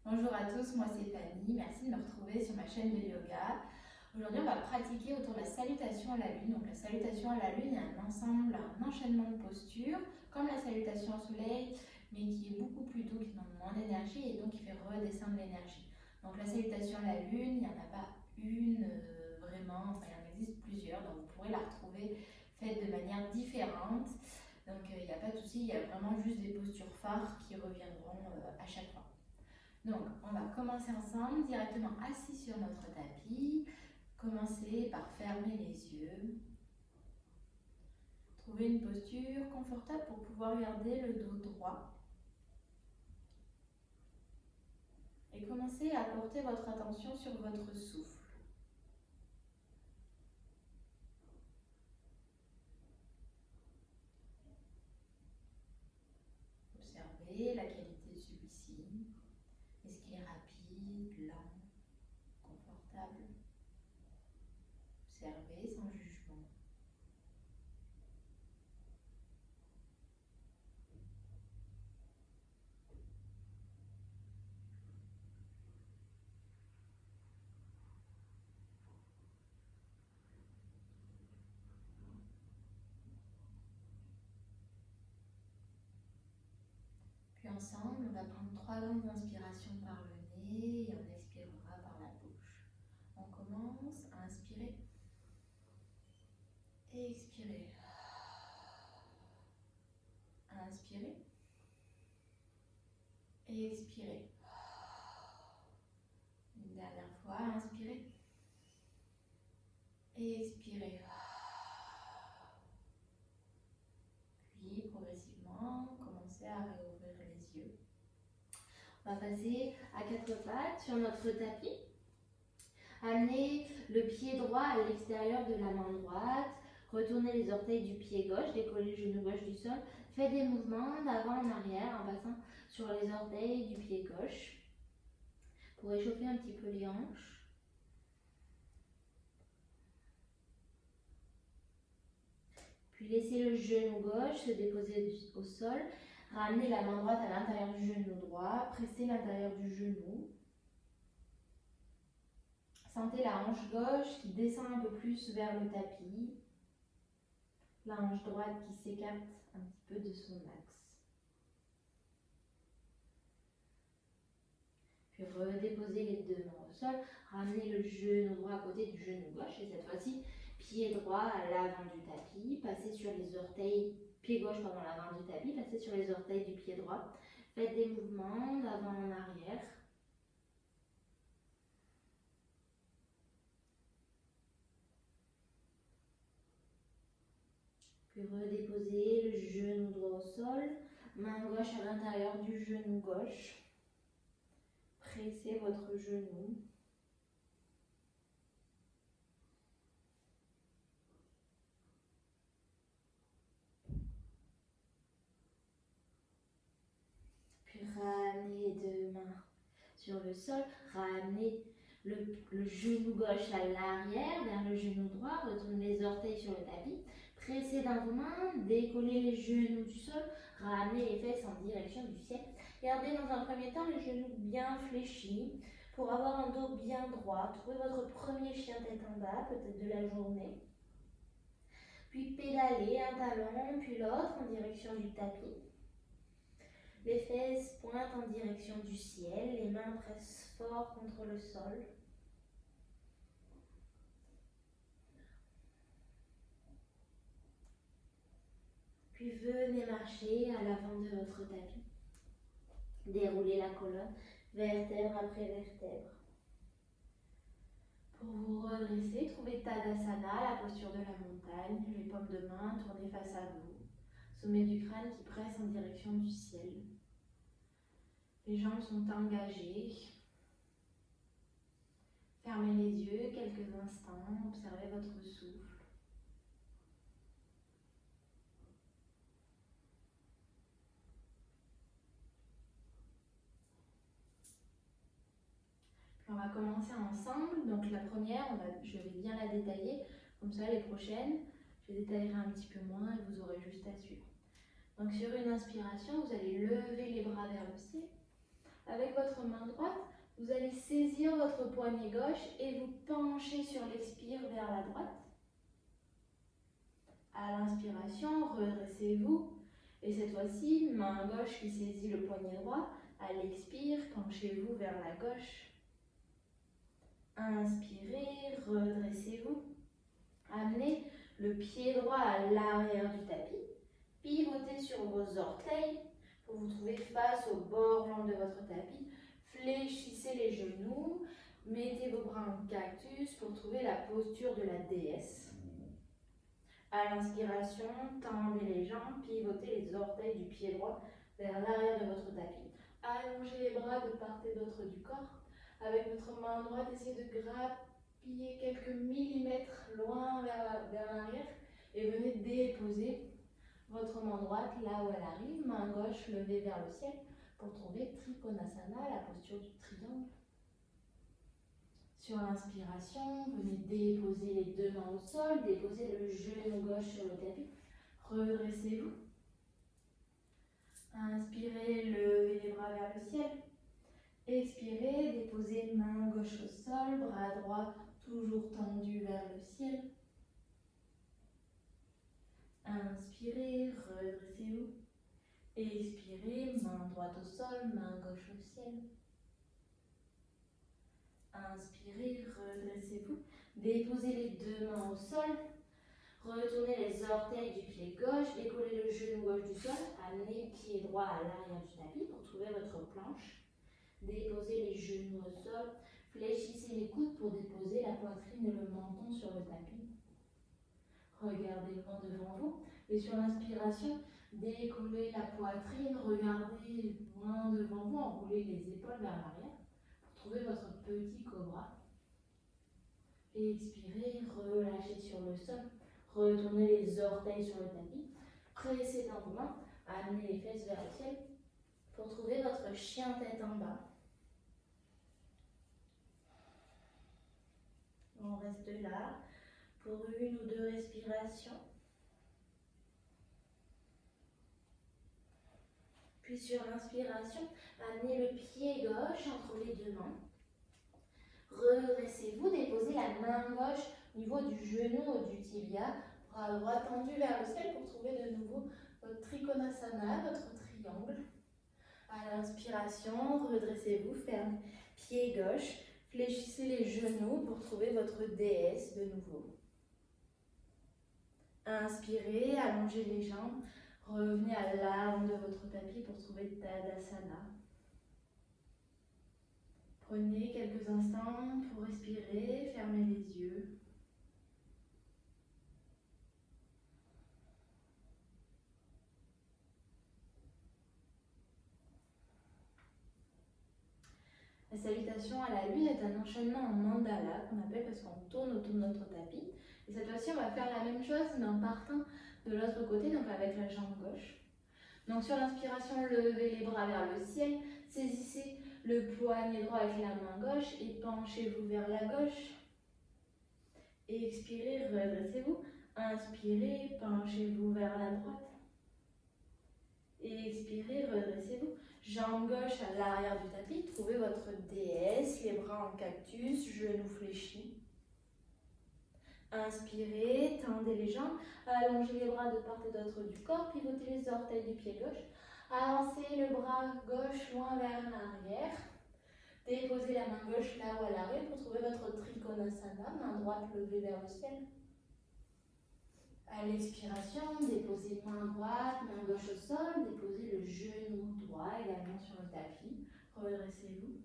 Bonjour à tous, moi c'est Fanny, merci de me retrouver sur ma chaîne de yoga. Aujourd'hui on va pratiquer autour de la salutation à la lune. Donc la salutation à la lune est un ensemble, un enchaînement de postures, comme la salutation au soleil, mais qui est beaucoup plus doux, qui demande moins d'énergie et donc qui fait redescendre l'énergie. Donc la salutation à la lune, il n'y en a pas une vraiment, enfin il en existe plusieurs, donc vous pourrez la retrouver faite de manière différente. Donc il n'y a pas de souci, il y a vraiment juste des postures phares qui reviendront à chaque fois. Donc, on va commencer ensemble, directement assis sur notre tapis. Commencez par fermer les yeux. Trouvez une posture confortable pour pouvoir garder le dos droit. Et commencez à porter votre attention sur votre souffle. Observez la qualité de celui-ci. Est-ce qu'il est rapide, lent, confortable? Observez sans jugement. Puis ensemble, on va prendre 3 grandes inspirations par le nez et on expirera par la bouche. On commence à inspirer et expirer. Inspirez et expirez. Une dernière fois, inspirez et expirez. Puis progressivement, commencez à réouvrir les yeux. On va passer à 4 pattes sur notre tapis. Amenez le pied droit à l'extérieur de la main droite. Retournez les orteils du pied gauche, décollez le genou gauche du sol. Faites des mouvements d'avant en arrière en passant sur les orteils du pied gauche pour échauffer un petit peu les hanches. Puis laissez le genou gauche se déposer au sol. Ramenez la main droite à l'intérieur du genou droit. Pressez l'intérieur du genou. Sentez la hanche gauche qui descend un peu plus vers le tapis. La hanche droite qui s'écarte un petit peu de son axe. Puis redéposez les deux mains au sol. Ramenez le genou droit à côté du genou gauche. Et cette fois-ci, pied droit à l'avant du tapis. Passez sur les orteils, pied gauche pendant l'avant du tapis. Passez sur les orteils du pied droit. Faites des mouvements d'avant en arrière. Puis redéposez le genou droit au sol. Main gauche à l'intérieur du genou gauche. Pressez votre genou. Puis ramenez les deux mains sur le sol. Ramenez le genou gauche à l'arrière, vers le genou droit. Retournez les orteils sur le tapis. Pressez dans vos mains. Décollez les genoux du sol. Ramenez les fesses en direction du ciel. Gardez dans un premier temps les genoux bien fléchis pour avoir un dos bien droit. Trouvez votre premier chien tête en bas, peut-être de la journée. Puis pédalez un talon, puis l'autre en direction du tapis. Les fesses pointent en direction du ciel, les mains pressent fort contre le sol. Puis venez marcher à l'avant de votre tapis. Déroulez la colonne, vertèbre après vertèbre. Pour vous redresser, trouvez Tadasana, la posture de la montagne, les paumes de main tournées face à vous. Sommet du crâne qui presse en direction du ciel. Les jambes sont engagées. Fermez les yeux quelques instants, observez votre souffle. Puis on va commencer ensemble. Donc la première, je vais bien la détailler. Comme ça, les prochaines, je détaillerai un petit peu moins et vous aurez juste à suivre. Donc sur une inspiration, vous allez lever les bras vers le ciel. Avec votre main droite, vous allez saisir votre poignet gauche et vous pencher sur l'expire vers la droite. À l'inspiration, redressez-vous. Et cette fois-ci, main gauche qui saisit le poignet droit. À l'expire, penchez-vous vers la gauche. Inspirez, redressez-vous. Amenez le pied droit à l'arrière du tapis. Pivotez sur vos orteils pour vous trouver face au bord long de votre tapis. Fléchissez les genoux. Mettez vos bras en cactus pour trouver la posture de la déesse. À l'inspiration, tendez les jambes, pivotez les orteils du pied droit vers l'arrière de votre tapis. Allongez les bras de part et d'autre du corps. Avec votre main droite, essayez de grappiller quelques millimètres loin vers l'arrière et venez déposer votre main droite là où elle arrive, main gauche levée vers le ciel pour trouver Trikonasana, la posture du triangle. Sur l'inspiration, venez déposer les deux mains au sol, déposez le genou gauche sur le tapis, redressez-vous. Inspirez, levez les bras vers le ciel. Expirez, déposez main gauche au sol, bras droit toujours tendu vers le ciel. Inspirez, redressez-vous. Expirez, main droite au sol, main gauche au ciel. Inspirez, redressez-vous. Déposez les deux mains au sol. Retournez les orteils du pied gauche. Décollez le genou gauche du sol. Amenez le pied droit à l'arrière du tapis pour trouver votre planche. Déposez les genoux au sol. Fléchissez les coudes pour déposer la poitrine et le menton sur le tapis. Regardez loin devant vous. Et sur l'inspiration, décollez la poitrine. Regardez loin devant vous. Enroulez les épaules vers l'arrière. Trouvez votre petit cobra. Expirez, relâchez sur le sol. Retournez les orteils sur le tapis. Pressez dans vos mains. Amenez les fesses vers le ciel pour trouver votre chien tête en bas. On reste là pour une ou deux respirations. Puis sur l'inspiration, amenez le pied gauche entre les deux mains. Redressez-vous, déposez la main gauche au niveau du genou ou du tibia, bras droit tendu vers le ciel pour trouver de nouveau votre Trikonasana, votre triangle. À l'inspiration, redressez-vous, fermez pied gauche, fléchissez les genoux pour trouver votre déesse de nouveau. Inspirez, allongez les jambes, revenez à l'arme de votre tapis pour trouver Tadasana. Prenez quelques instants pour respirer, fermez les yeux. La salutation à la lune est un enchaînement en mandala qu'on appelle parce qu'on tourne autour de notre tapis. Et cette fois-ci, on va faire la même chose mais en partant de l'autre côté, donc avec la jambe gauche. Donc sur l'inspiration, levez les bras vers le ciel, saisissez le poignet droit avec la main gauche et penchez-vous vers la gauche. Expirez, redressez-vous. Inspirez, penchez-vous vers la droite. Expirez, redressez-vous. Jambe gauche à l'arrière du tapis. Trouvez votre déesse, les bras en cactus, genoux fléchis. Inspirez, tendez les jambes, allongez les bras de part et d'autre du corps, pivotez les orteils du pied gauche. Avancez le bras gauche loin vers l'arrière. Déposez la main gauche là où elle arrive pour trouver votre Trikonasana, main droite levée vers le ciel. À l'expiration, déposez main droite, main gauche au sol, déposez le genou droit également sur le tapis. Redressez-vous.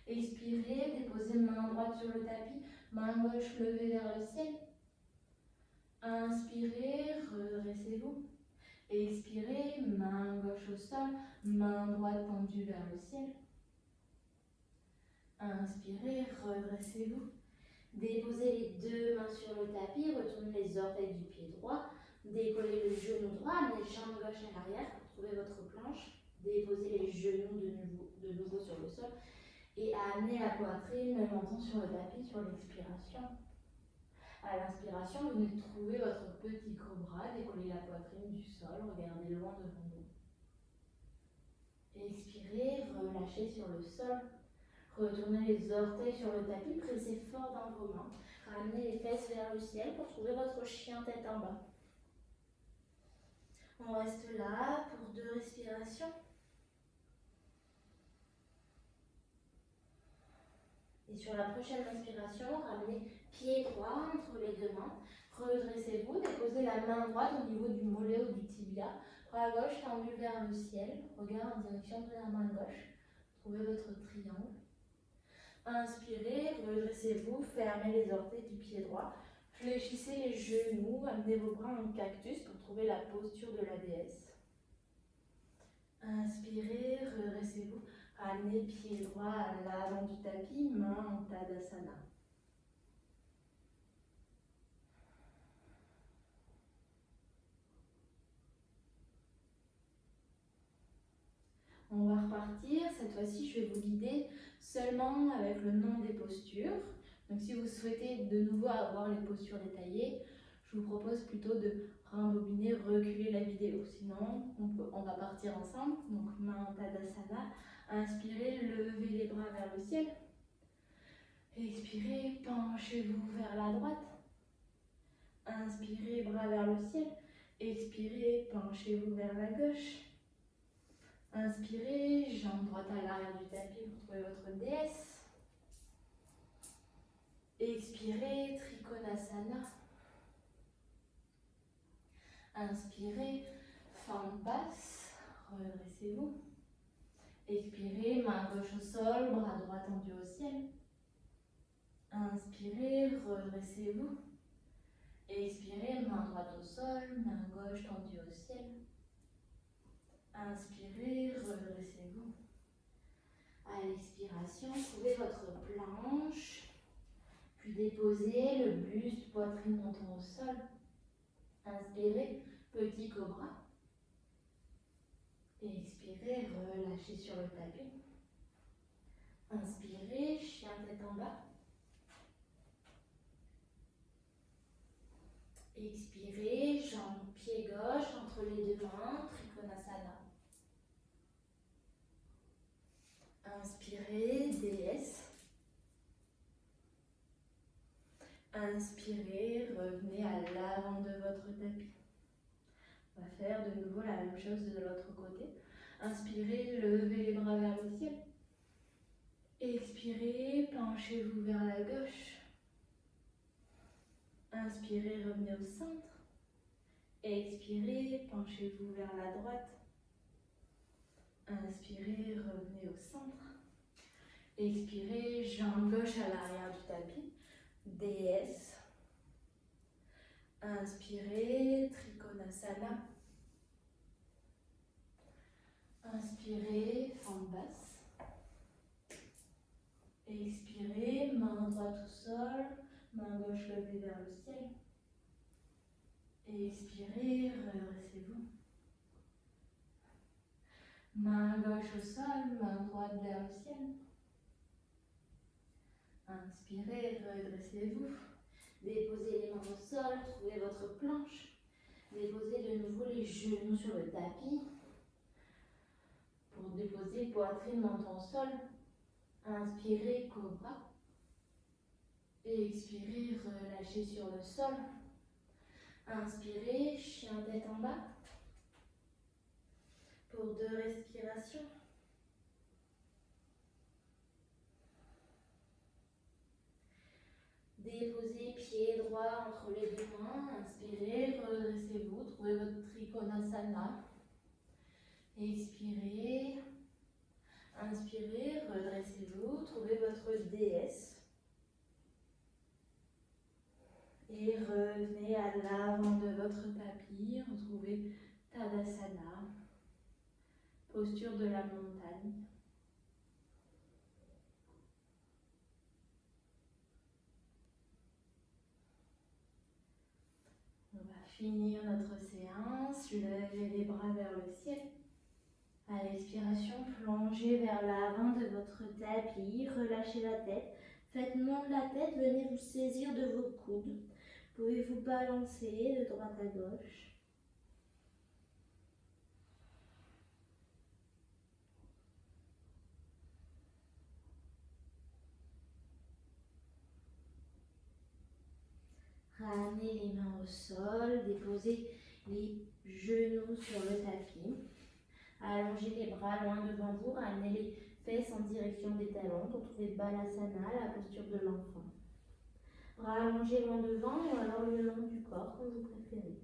Expirez, déposez main droite sur le tapis, main gauche levée vers le ciel. Inspirez, redressez-vous. Expirez, main gauche au sol, main droite tendue vers le ciel. Inspirez, redressez-vous. Déposez les deux mains sur le tapis, retournez les orteils du pied droit, décollez le genou droit, amenez les jambes gauche à l'arrière pour trouver votre planche. Déposez les genoux de nouveau sur le sol et amenez la poitrine, le menton sur le tapis sur l'expiration. À l'inspiration, vous venez de trouver votre petit cobra, décollez la poitrine du sol, regardez loin devant vous. Expirez, relâchez sur le sol. Retournez les orteils sur le tapis, pressez fort dans vos mains. Ramenez les fesses vers le ciel pour trouver votre chien tête en bas. On reste là pour 2 respirations. Et sur la prochaine inspiration, ramenez pied droit entre les 2 mains. Redressez-vous, déposez la main droite au niveau du mollet ou du tibia. Bras gauche tendu vers le ciel. Regard en direction de la main gauche. Trouvez votre triangle. Inspirez, redressez-vous, fermez les orteils du pied droit. Fléchissez les genoux, amenez vos bras en cactus pour trouver la posture de la déesse. Inspirez, redressez-vous, ramenez pied droit à l'avant du tapis, main en Tadasana. On va repartir, cette fois-ci je vais vous guider seulement avec le nom des postures. Donc si vous souhaitez de nouveau avoir les postures détaillées, je vous propose plutôt de rembobiner, reculer la vidéo. Sinon, on va partir ensemble. Donc main en Tadasana, inspirez, levez les bras vers le ciel. Expirez, penchez-vous vers la droite. Inspirez, bras vers le ciel. Expirez, penchez-vous vers la gauche. Inspirez, jambe droite à l'arrière du tapis pour trouver votre déesse. Expirez, Trikonasana. Inspirez, forme basse, redressez-vous. Expirez, main gauche au sol, bras droit tendu au ciel. Inspirez, redressez-vous. Expirez, main droite au sol, main gauche tendue au ciel. Inspirez, redressez-vous. À l'expiration, trouvez votre planche. Puis déposez le buste, poitrine, menton au sol. Inspirez, petit cobra. Expirez, relâchez sur le tapis. Inspirez, chien tête en bas. Expirez, jambe, pied gauche entre les 2 mains, Trikonasana. Inspirez, déesse. Inspirez, revenez à l'avant de votre tapis. On va faire de nouveau la même chose de l'autre côté. Inspirez, levez les bras vers le ciel. Expirez, penchez-vous vers la gauche. Inspirez, revenez au centre. Expirez, penchez-vous vers la droite. Inspirez, revenez au centre. Expirez, jambe gauche à l'arrière du tapis. Déesse. Inspirez, Trikonasana. Inspirez, forme basse. Expirez, main droite au sol, main gauche levée vers le ciel. Expirez, redressez-vous. Main gauche au sol, main droite vers le ciel. Inspirez, redressez-vous. Déposez les mains au sol, trouvez votre planche. Déposez de nouveau les genoux sur le tapis. Pour déposer poitrine, menton au sol. Inspirez, cobra. Expirez, relâchez sur le sol. Inspirez, chien tête en bas. Pour 2 respirations. Déposez pied droit entre les 2 mains. Inspirez, redressez-vous. Trouvez votre Trikonasana. Expirez. Inspirez, redressez-vous. Trouvez votre déesse. Et revenez à l'avant de votre tapis. Retrouvez Tadasana. Posture de la montagne. On va finir notre séance. Levez les bras vers le ciel. À l'expiration, plongez vers l'avant de votre tapis. Relâchez la tête. Faites mordre la tête. Venez vous saisir de vos coudes. Pouvez vous balancer de droite à gauche. Ramenez les mains au sol, déposez les genoux sur le tapis. Allongez les bras loin devant vous, ramenez les fesses en direction des talons pour trouver Balasana, la posture de l'enfant. Bras allongés loin devant ou alors le long du corps, comme vous préférez.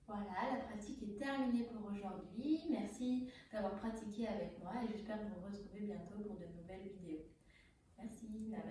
Voilà, la pratique est terminée pour aujourd'hui. Merci d'avoir pratiqué avec moi et j'espère vous retrouver bientôt pour de nouvelles vidéos. Merci, namaste.